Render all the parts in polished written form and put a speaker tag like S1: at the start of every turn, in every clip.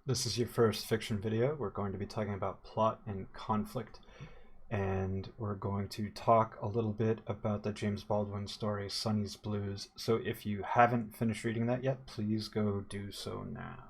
S1: This is your first fiction video. We're going to be talking about plot and conflict, and we're going to talk a little bit about the James Baldwin story, Sonny's Blues. So if you haven't finished reading that yet, please go do so now.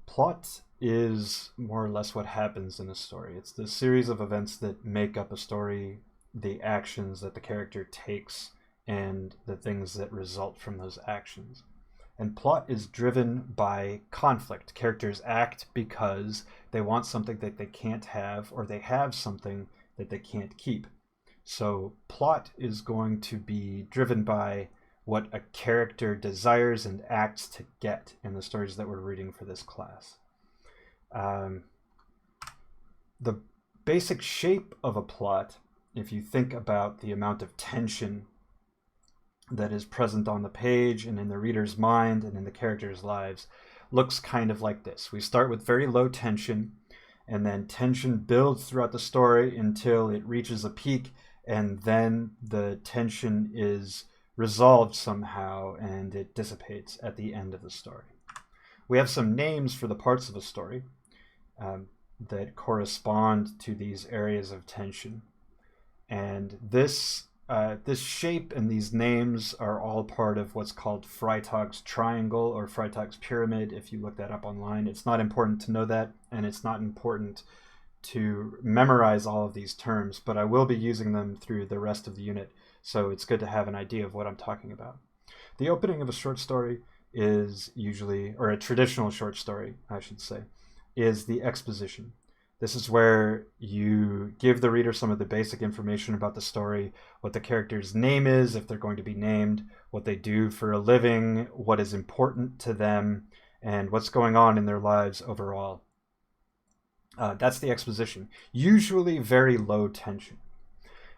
S1: Plot is more or less what happens in a story. It's the series of events that make up a story, the actions that the character takes, and the things that result from those actions. And plot is driven by conflict. Characters act because they want something that they can't have, or they have something that they can't keep. So plot is going to be driven by what a character desires and acts to get in the stories that we're reading for this class. The basic shape of a plot, if you think about the amount of tension that is present on the page and in the reader's mind and in the characters' lives, looks kind of like this. We start with very low tension, and then tension builds throughout the story until it reaches a peak, and then the tension is resolved somehow and it dissipates at the end of the story. We have some names for the parts of a story that correspond to these areas of tension, and this shape and these names are all part of what's called Freytag's triangle or Freytag's pyramid. If you look that up online, it's not important to know that, and it's not important to memorize all of these terms, but I will be using them through the rest of the unit, so it's good to have an idea of what I'm talking about. The opening of a short story is usually, or a traditional short story, I should say, is the exposition. This is where you give the reader some of the basic information about the story, what the character's name is, if they're going to be named, what they do for a living, what is important to them, and what's going on in their lives overall. That's the exposition, usually very low tension.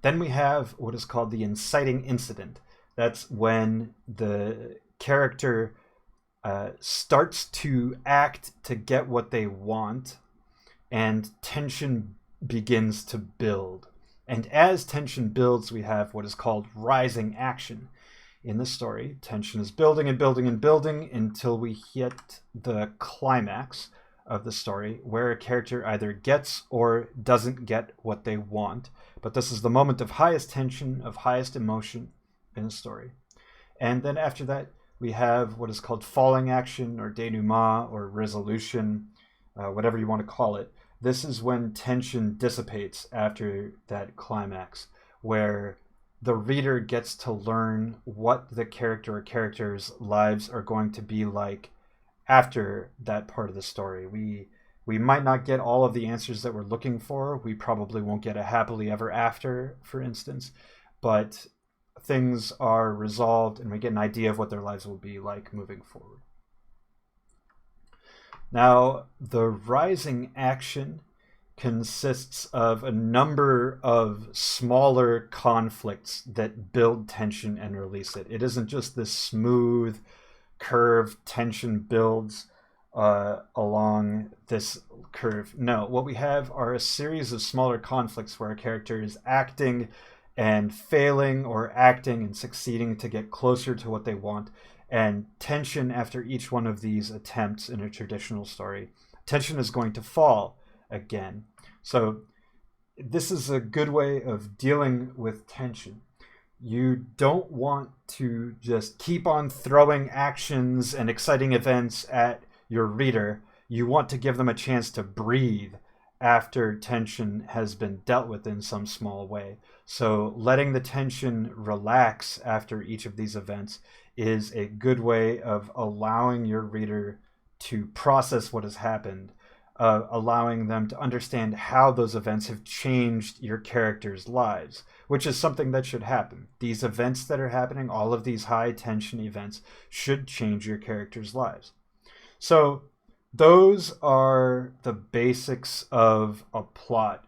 S1: Then we have what is called the inciting incident. That's when the character starts to act to get what they want, and tension begins to build. And as tension builds, we have what is called rising action. In the story, tension is building and building and building until we hit the climax of the story, where a character either gets or doesn't get what they want. But this is the moment of highest tension, of highest emotion in the story. And then after that, we have what is called falling action, or denouement, or resolution, whatever you want to call it. This is when tension dissipates after that climax, where the reader gets to learn what the character or characters' lives are going to be like after that part of the story. We might not get all of the answers that we're looking for. We probably won't get a happily ever after, for instance, but things are resolved and we get an idea of what their lives will be like moving forward. Now, the rising action consists of a number of smaller conflicts that build tension and release it. It isn't just this smooth curve tension builds along this curve. No, what we have are a series of smaller conflicts where a character is acting and failing, or acting and succeeding to get closer to what they want, and tension after each one of these attempts in a traditional story. Tension is going to fall again. So this is a good way of dealing with tension. You don't want to just keep on throwing actions and exciting events at your reader. You want to give them a chance to breathe after tension has been dealt with in some small way. So letting the tension relax after each of these events is a good way of allowing your reader to process what has happened, allowing them to understand how those events have changed your characters' lives, which is something that should happen. These events that are happening, all of these high tension events, should change your characters' lives. So those are the basics of a plot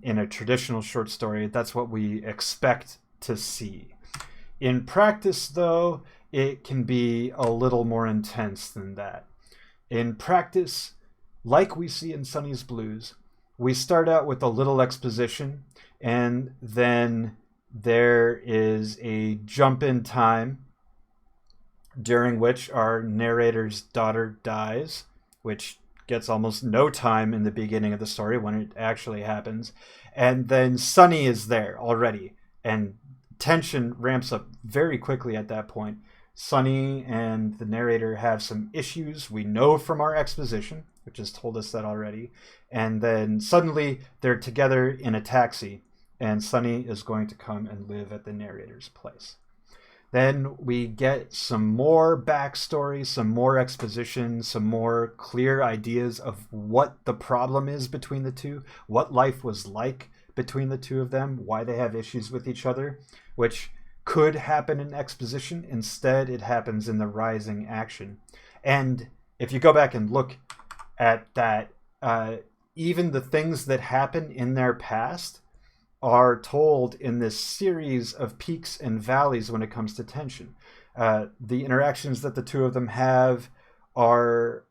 S1: in a traditional short story. That's what we expect to see. In practice, though, it can be a little more intense than that. In practice, like we see in Sonny's Blues, we start out with a little exposition, and then there is a jump in time during which our narrator's daughter dies, which gets almost no time in the beginning of the story when it actually happens. And then Sonny is there already, and tension ramps up very quickly at that point. Sonny and the narrator have some issues, we know from our exposition, which has told us that already. And then suddenly they're together in a taxi, and Sonny is going to come and live at the narrator's place. Then we get some more backstory, some more exposition, some more clear ideas of what the problem is between the two, what life was like between the two of them, why they have issues with each other, which could happen in exposition. Instead, it happens in the rising action. And if you go back and look at that, even the things that happen in their past are told in this series of peaks and valleys when it comes to tension. The interactions that the two of them have are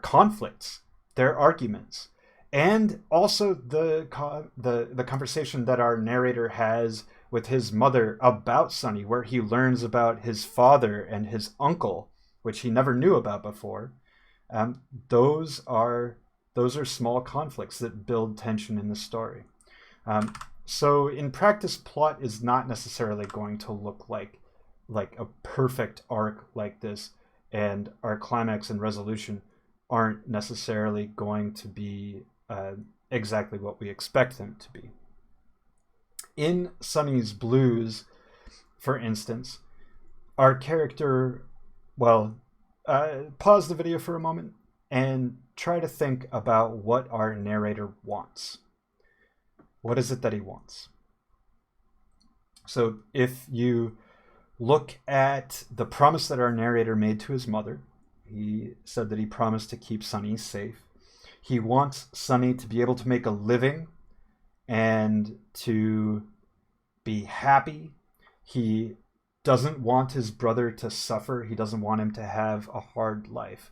S1: conflicts, they're arguments, and also the conversation that our narrator has with his mother about Sonny, where he learns about his father and his uncle, which he never knew about before. Those are small conflicts that build tension in the story. So in practice, plot is not necessarily going to look like a perfect arc like this, and our climax and resolution aren't necessarily going to be exactly what we expect them to be. In Sonny's Blues, for instance, our character, pause the video for a moment and try to think about what our narrator wants. What is it that he wants? So if you look at the promise that our narrator made to his mother, he said that he promised to keep Sonny safe. He wants Sonny to be able to make a living and to be happy. He doesn't want his brother to suffer. He doesn't want him to have a hard life.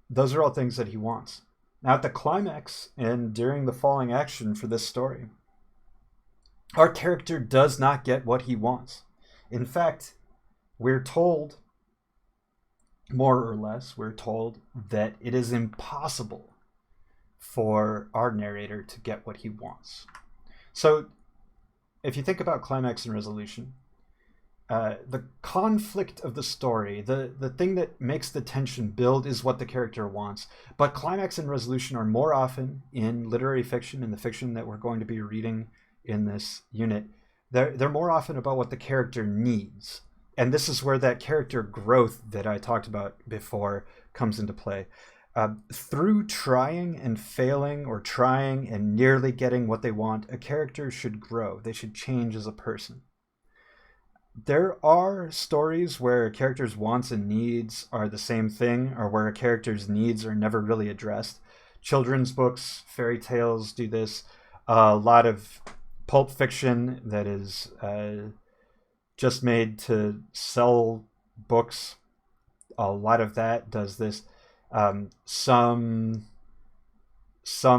S1: Those are all things that he wants. Now, at the climax and during the falling action for this story, our character does not get what he wants. In fact, we're told, more or less, that it is impossible for our narrator to get what he wants. So, if you think about climax and resolution, the conflict of the story, the thing that makes the tension build is what the character wants. But climax and resolution are more often in literary fiction, in the fiction that we're going to be reading in this unit, they're more often about what the character needs. And this is where that character growth that I talked about before comes into play. Through trying and failing, or trying and nearly getting what they want, a character should grow. They should change as a person. There are stories where a character's wants and needs are the same thing, or where a character's needs are never really addressed. Children's books, fairy tales do this. A lot of pulp fiction that is just made to sell books, a lot of that does this. Some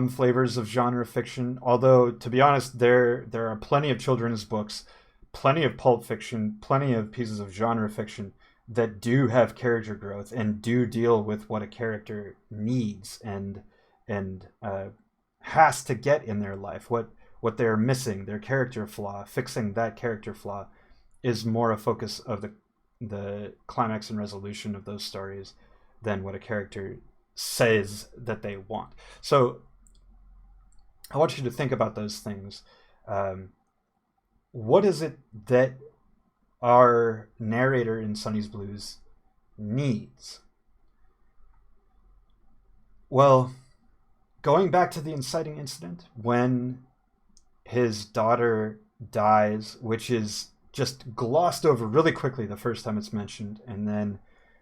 S1: flavors of genre fiction, although to be honest, there are plenty of children's books, plenty of pulp fiction, plenty of pieces of genre fiction that do have character growth and do deal with what a character needs and has to get in their life, what they're missing, their character flaw. Fixing that character flaw is more a focus of the climax and resolution of those stories than what a character says that they want. So I want you to think about those things. What is it that our narrator in Sonny's Blues needs? Well, going back to the inciting incident, when his daughter dies, which is just glossed over really quickly the first time it's mentioned, and then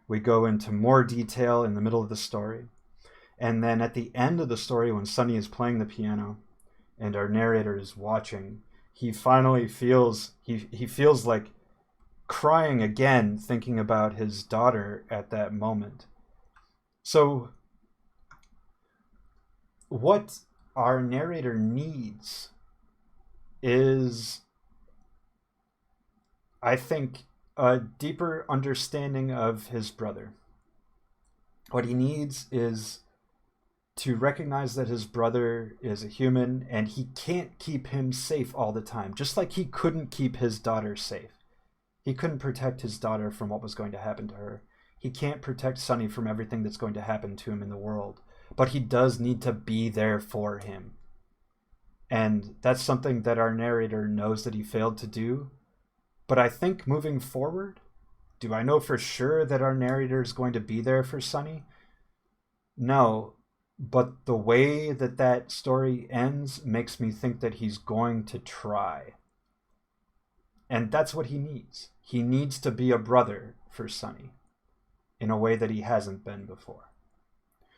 S1: we go into more detail in the middle of the story. And then at the end of the story, when Sonny is playing the piano and our narrator is watching, he finally feels he feels like crying again, thinking about his daughter at that moment. So what our narrator needs is, I think, a deeper understanding of his brother. What he needs is to recognize that his brother is a human and he can't keep him safe all the time, just like he couldn't keep his daughter safe. He couldn't protect his daughter from what was going to happen to her. He can't protect Sonny from everything that's going to happen to him in the world, but he does need to be there for him. And that's something that our narrator knows that he failed to do. But I think moving forward, do I know for sure that our narrator is going to be there for Sonny? No, but the way that that story ends makes me think that he's going to try. And that's what he needs. He needs to be a brother for Sonny in a way that he hasn't been before.